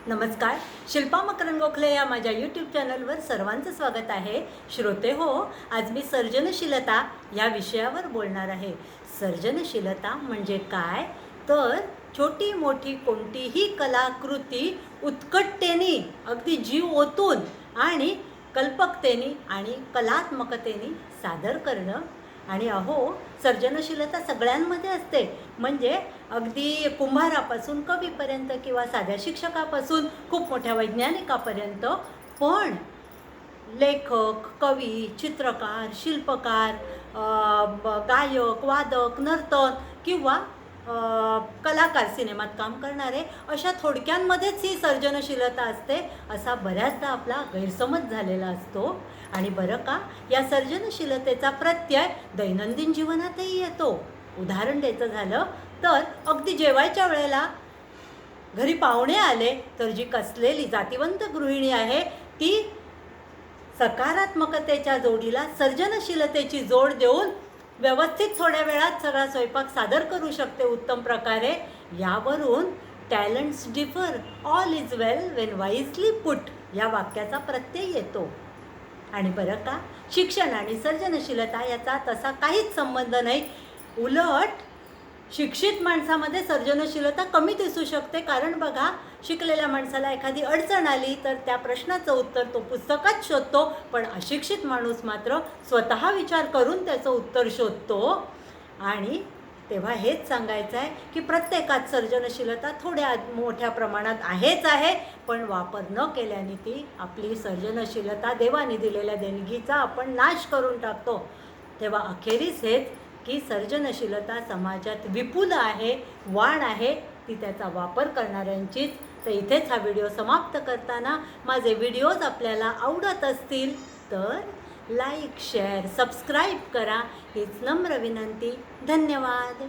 नमस्कार. शिल्पा मकरंद गोखले या माझ्या यूट्यूब चॅनलवर सर्वांचं स्वागत आहे. श्रोते हो, आज मी सर्जनशीलता या विषयावर बोलणार आहे. सर्जनशीलता म्हणजे काय, तर छोटी मोठी कोणतीही कलाकृती उत्कटतेने, अगदी जीव ओतून आणि कल्पकतेने आणि कलात्मकतेने सादर करणं. आणि अहो, सर्जनशीलता सगळ्यांमध्ये असते. म्हणजे अगदी कुंभारापासून कवीपर्यंत किंवा साध्या शिक्षकापासून खूप मोठ्या वैज्ञानिकापर्यंत. पण लेखक, कवी, चित्रकार, शिल्पकार, गायक, वादक, नर्तक किंवा कलाकार, सिनेमात काम करणारे, अशा थोडक्यांमध्येच ही सर्जनशीलता असते असा बऱ्याचदा आपला गैरसमज झालेला असतो. आणि बरं का, या सर्जनशीलतेचा प्रत्यय दैनंदिन जीवनातही येतो. उदाहरण द्यायचं झालं तर अगदी जेवायच्या वेळेला घरी पाहुणे आले तर जी कसलेली जातिवंत गृहिणी आहे ती सकारात्मकतेच्या जोडीला सर्जनशीलतेची जोड देऊन व्यवस्थित थोड्या वेळात सगळा स्वयंपाक सादर करू शकते उत्तम प्रकारे. यावरून talents differ, all is well Wien wisely put या वाक्याचा प्रत्यय येतो. आणि बरं का, शिक्षण आणि सर्जनशीलता याचा तसा काहीच संबंध नाही. उलट शिक्षित माणसामध्ये सर्जनशीलता कमी दिसू शकते. कारण बघा, शिकलेल्या माणसाला एखादी अडचण आली तर त्या प्रश्नाचं उत्तर तो पुस्तकात शोधतो, पण अशिक्षित माणूस मात्र स्वतः विचार करून त्याचं उत्तर शोधतो. आणि तेव्हा हेच सांगायचं आहे की प्रत्येकात सर्जनशीलता थोड्या मोठ्या प्रमाणात आहेच आहे, पण वापर न केल्याने ती आपली सर्जनशीलता, देवाने दिलेल्या देणगीचा आपण नाश करून टाकतो. तेव्हा अखेरीस हेच की सर्जनशीलता समाजात विपुल आहे, वाढ आहे, ती त्याचा वापर करणाऱ्यांचीच. तर इथेच हा व्हिडिओ समाप्त करताना माझे व्हिडिओज आपल्याला आवडत असतील तर लाईक, शेअर, सबस्क्राईब करा हीच नम्र विनंती. धन्यवाद.